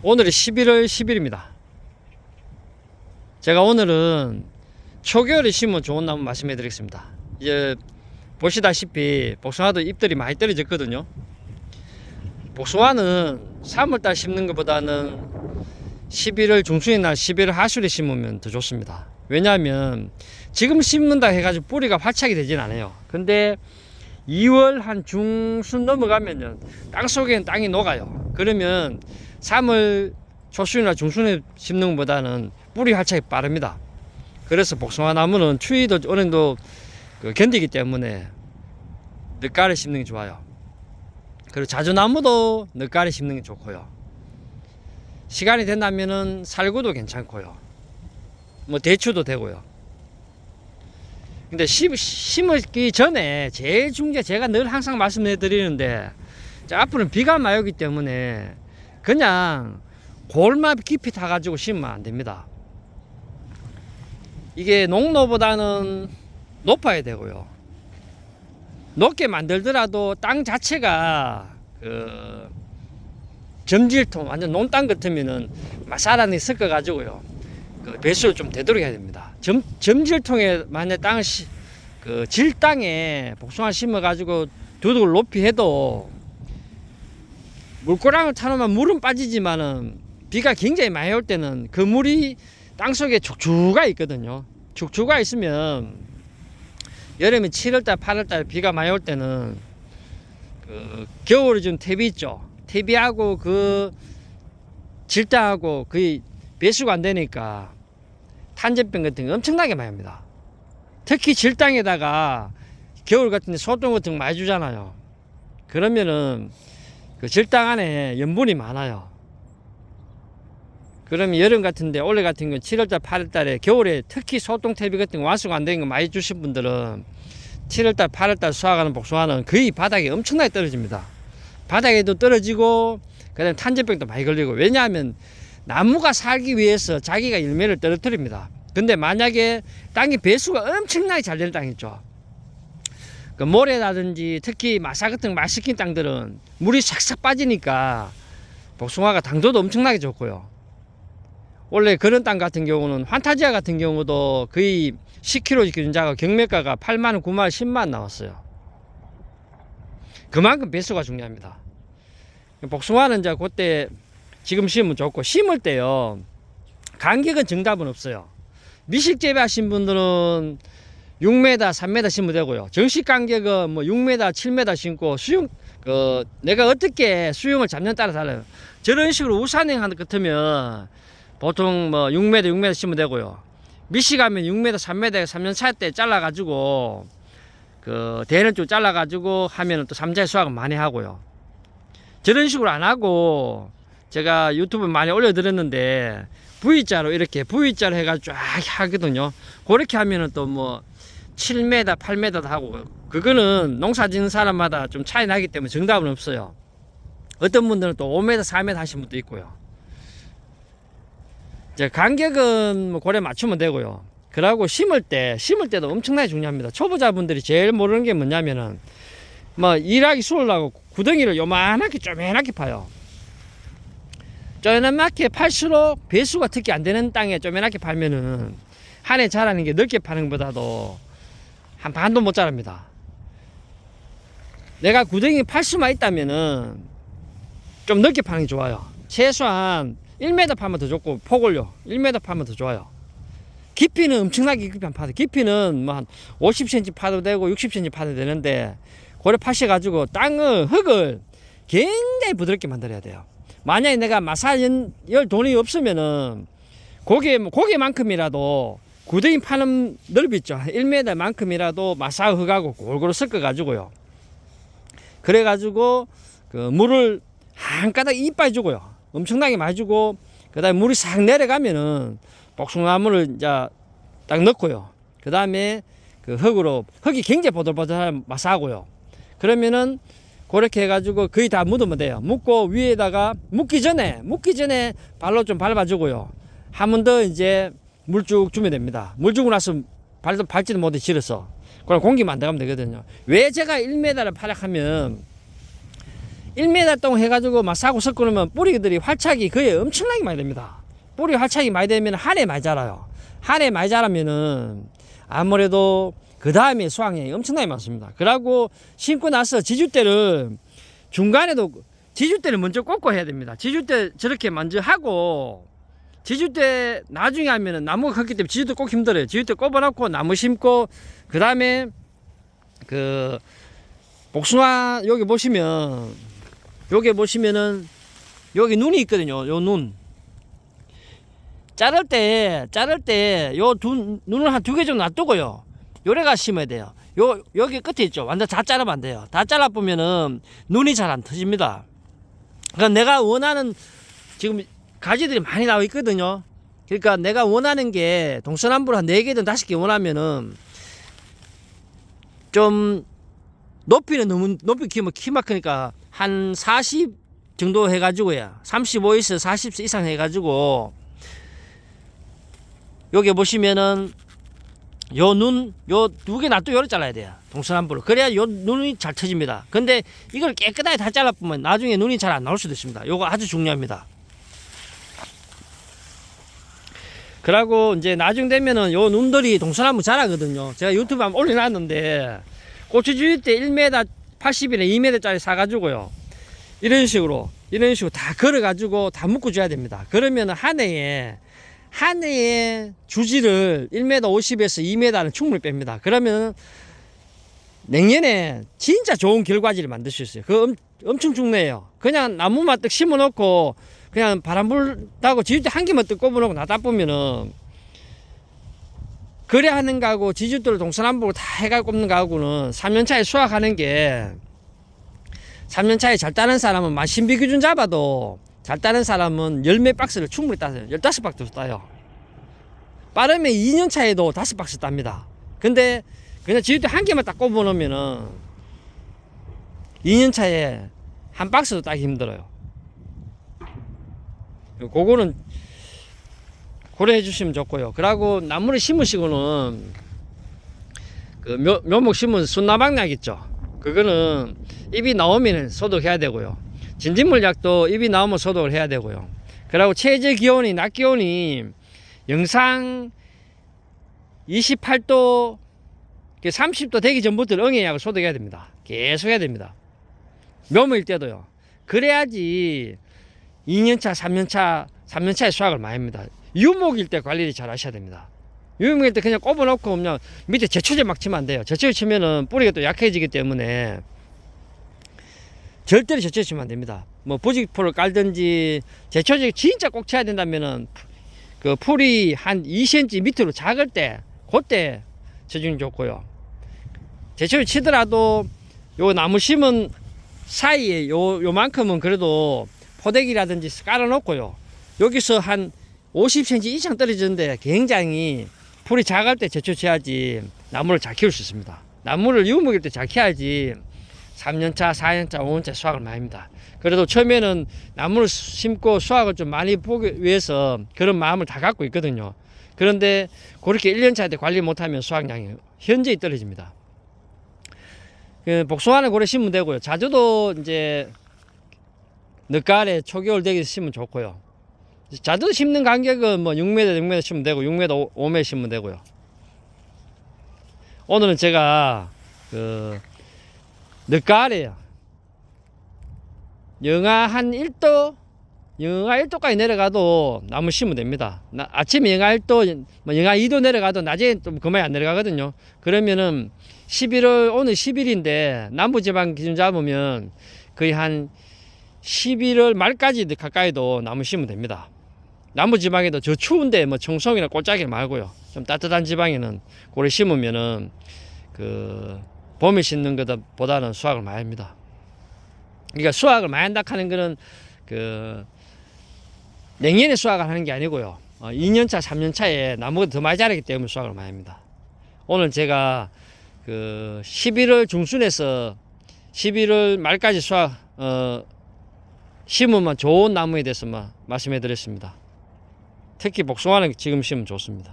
오늘이 11월 10일입니다. 제가 오늘은 초겨울에 심으면 좋은 나무 말씀해 드리겠습니다. 이제 보시다시피 복숭아도 잎들이 많이 떨어졌거든요. 복숭아는 3월달 심는 것보다는 11월 중순의 날 11월 하순에 심으면 더 좋습니다. 왜냐하면 지금 심는다 해가지고 뿌리가 활착이 되진 않아요. 근데 2월 한 중순 넘어가면은 땅속에는 땅이 녹아요. 그러면 3월 초순이나 중순에 심는 것보다는 뿌리 활착이 빠릅니다. 그래서 복숭아 나무는 추위도 어느 정도 견디기 때문에 늦가을에 심는 게 좋아요. 그리고 자주나무도 늦가을에 심는 게 좋고요. 시간이 된다면은 살구도 괜찮고요. 뭐 대추도 되고요. 근데 심기 전에 제일 중요한 게 제가 늘 항상 말씀해 드리는데, 앞으로는 비가 많이 오기 때문에 그냥 골만 깊이 타가지고 심으면 안 됩니다. 이게 농로보다는 높아야 되고요. 높게 만들더라도 땅 자체가 점질통, 완전 논땅 같으면은 마사란이 섞어가지고요. 배수를 좀 되도록 해야 됩니다. 점질통에 만약 땅을 질땅에 복숭아 심어가지고 두둑을 높이 해도 물고랑을 타놓으면 물은 빠지지만은 비가 굉장히 많이 올 때는 그 물이 땅속에 축축가 있거든요. 축축가 있으면 여름에 7월달 8월달 비가 많이 올 때는 겨울에 좀 퇴비 있죠. 퇴비하고 질땅하고 거의 배수가 안 되니까 탄저병 같은 거 엄청나게 많이 합니다. 특히 질땅에다가 겨울 같은 데 소똥 같은 거 많이 주잖아요. 그러면은 그 질땅 안에 염분이 많아요. 그러면 여름 같은데, 올해 같은 건 7월달 8월달에 겨울에 특히 소똥 퇴비 같은 거 완수가 안 된 거 많이 주신 분들은 7월달 8월달 수확하는 복숭아는 거의 바닥에 엄청나게 떨어집니다. 바닥에도 떨어지고 그다음에 탄저병도 많이 걸리고. 왜냐하면 나무가 살기 위해서 자기가 열매를 떨어뜨립니다. 근데 만약에 땅이 배수가 엄청나게 잘 되는 땅 있죠. 그 모래라든지 특히 마사 같은 말 섞인 땅들은 물이 싹싹 빠지니까 복숭아가 당도도 엄청나게 좋고요. 원래 그런 땅 같은 경우는 환타지아 같은 경우도 거의 10kg 기준자가 경매가가 8만원, 9만원, 10만원 나왔어요. 그만큼 배수가 중요합니다. 복숭아는 이제 그때 지금 심으면 좋고, 심을 때요 간격은 정답은 없어요. 미식 재배하신 분들은 6m, 3m 심으면 되고요. 정식 간격은 뭐 6m, 7m 심고, 수영 내가 어떻게 수영을 잡냐에 따라 달라요. 저런 식으로 우산행 하는 것 같으면 보통 뭐 6m, 6m 심으면 되고요. 미식하면 6m, 3m, 3년 차 때 잘라가지고 대는 좀 잘라가지고 하면은 또 3자 수확은 많이 하고요. 저런 식으로 안 하고 제가 유튜브 많이 올려드렸는데 V자로 이렇게 V자로 해가지고 쫙 하거든요. 그렇게 하면은 또 뭐 7m, 8m도 하고, 그거는 농사 짓는 사람마다 좀 차이 나기 때문에 정답은 없어요. 어떤 분들은 또 5m, 4m 하신 분도 있고요. 이제 간격은 뭐 고래 맞추면 되고요. 그러고 심을 때도 엄청나게 중요합니다. 초보자분들이 제일 모르는 게 뭐냐면은 뭐 일하기 수월하고 구덩이를 요만하게 쪼매나게 파요. 쪼매나게 팔수록 배수가 특히 안 되는 땅에 쪼매나게 팔면은 한 해 자라는 게 넓게 파는 것보다도 한 반도 못 자랍니다. 내가 구덩이 팔 수만 있다면은 좀 넓게 파는 게 좋아요. 최소한 1m 파면 더 좋고, 폭을요 1m 파면 더 좋아요. 깊이는 엄청나게 깊이 안 파도, 깊이는 뭐 한 50cm 파도 되고 60cm 파도 되는데, 그래 파셔가지고 흙을 굉장히 부드럽게 만들어야 돼요. 만약에 내가 마사열 돈이 없으면은 고개만큼이라도 구덩이 파는 넓이 있죠. 1m 만큼이라도 마사 흙하고 골고루 섞어가지고요. 그래가지고 물을 한 가닥 이빨 주고요. 엄청나게 많이 주고, 그 다음에 물이 싹 내려가면은 복숭아물을 이제 딱 넣고요. 그 다음에 흙이 굉장히 보들보들하게 마사하고요. 그러면은 그렇게 해가지고 거의 다 묻으면 돼요. 묻고 위에다가 묻기 전에 발로 좀 밟아주고요. 한 번 더 이제 물 쭉 주면 됩니다. 물 주고 나서 밟지도 못해 질어서. 그럼 공기만 안 들어가면 되거든요. 왜 제가 1m를 파락하면 1m 동안 해가지고 막 사고 섞고 그러면 뿌리들이 활착이 거의 엄청나게 많이 됩니다. 뿌리 활착이 많이 되면 한 해 많이 자라요. 한 해 많이 자라면은 아무래도 그 다음에 수확량이 엄청나게 많습니다. 그러고 심고 나서 지주대를 중간에도 지주대를 먼저 꽂고 해야 됩니다. 지주대 저렇게 먼저 하고 지주대 나중에 하면은 나무가 컸기 때문에 지주대 꼭 힘들어요. 지주대 꼽아놓고 나무 심고 그 다음에 그 복숭아 여기 보시면은 여기 눈이 있거든요. 요 눈. 자를 때 요 눈을 한 2개 정도 놔두고요. 요래가 심어야 돼요. 여기 끝에 있죠. 완전 다 자르면 안 돼요. 다 잘라 보면은 눈이 잘 안 터집니다. 그러니까 내가 원하는 지금 가지들이 많이 나와 있거든요. 그러니까 내가 원하는 게 동서남북으로 한 4개든 5개 원하면은 좀 높이는 너무 높이 키우면 키만 크니까 한 40 정도 해가지고요. 35에서 40 이상 해가지고 여기 보시면은 요 2개 놔두고 요래 잘라야 돼요. 동서남북으로. 그래야 요 눈이 잘 터집니다. 근데 이걸 깨끗하게 다 잘라보면 나중에 눈이 잘 안 나올 수도 있습니다. 요거 아주 중요합니다. 그러고 이제 나중 되면은 요 눈들이 동서남북 자라거든요. 제가 유튜브에 한번 올려놨는데 고추 때 1m 80이나 2m짜리 사가지고요. 이런 식으로 다 걸어가지고 다 묶어줘야 됩니다. 그러면 한 해에 주지를 1m 50에서 2m는 충분히 뺍니다. 그러면 내년에 진짜 좋은 결과지를 만들 수 있어요. 그거 엄청 중요해요. 그냥 나무만 딱 심어 놓고 그냥 바람 불다고 지주대 한 개만 딱 꼽아놓고 놔다 보면은 그래 하는 거하고 지주대를 동서남북으로 다 해가 꼽는 거하고는 3년 차에 수확하는 게 3년 차에 잘 따는 사람은 신비 기준 잡아도 잘 따는 사람은 10몇 박스를 충분히 따요. 15박스 따요. 빠르면 2년 차에도 5박스 땁니다. 근데 그냥 지주대 한 개만 딱 꼽아 놓으면은 2년 차에 한 박스도 따기 힘들어요. 그거는 고려해 주시면 좋고요. 그리고 나무를 심으시고는 그 묘목 심은 순나방약 있죠. 그거는 잎이 나오면 소독해야 되고요. 진딧물약도 잎이 나오면 소독을 해야 되고요. 그리고 최저 기온이 낮 기온이 영상 28도 30도 되기 전부터 응애약을 소독해야 됩니다. 계속 해야 됩니다. 묘목일 때도요. 그래야지 2년차 3년차에 수확을 많이 합니다. 유목일 때 관리를 잘 하셔야 됩니다. 유목일 때 그냥 꼽아놓고 그냥 밑에 제초제 막 치면 안 돼요. 제초제 치면은 뿌리가 또 약해지기 때문에 절대로 제초제 치면 안 됩니다. 뭐 부직포를 깔든지 제초제 진짜 꼭 쳐야 된다면은 그 풀이 한 2cm 밑으로 작을 때 그때 쳐주는 좋고요. 제초제 치더라도 요 나무 심은 사이에 요만큼은 그래도 포대기라든지 깔아놓고요. 여기서 한 50cm 이상 떨어지는데 굉장히 풀이 작을 때 제초해야지 나무를 잘 키울 수 있습니다. 나무를 유목일 때 잘 키워야지 3년차, 4년차, 5년차 수확을 많이 합니다. 그래도 처음에는 나무를 심고 수확을 좀 많이 보기 위해서 그런 마음을 다 갖고 있거든요. 그런데 그렇게 1년차 때 관리 못하면 수확량이 현저히 떨어집니다. 복숭아는 고래 심으면 되고요. 자두도 이제 늦가을에 초겨울 되기 심으면 좋고요. 자두 심는 간격은 뭐 6m 심으면 되고 6m 5m 심으면 되고요. 오늘은 제가 그 늦가을에요. 영하 1도까지 내려가도 나무 심으면 됩니다. 아침에 영하 1도, 뭐 영하 2도 내려가도 낮에 좀 그만이 안 내려가거든요. 그러면은 오늘 10일인데 남부지방 기준 잡으면 거의 한 11월 말까지 가까이도 나무 심으면 됩니다. 남부지방에도 저 추운데 뭐 청송이나 꽃짜기 말고요. 좀 따뜻한 지방에는 고래 심으면은 그 봄에 심는 것보다는 수확을 많이 합니다. 그러니까 수확을 많이 한다 하는 거는 그 내년에 수확을 하는 게 아니고요. 2년차, 3년차에 나무가 더 많이 자라기 때문에 수확을 많이 합니다. 오늘 제가 그 11월 중순에서 11월 말까지 심으면 좋은 나무에 대해서 말씀해 드렸습니다. 특히 복숭아는 지금 심으면 좋습니다.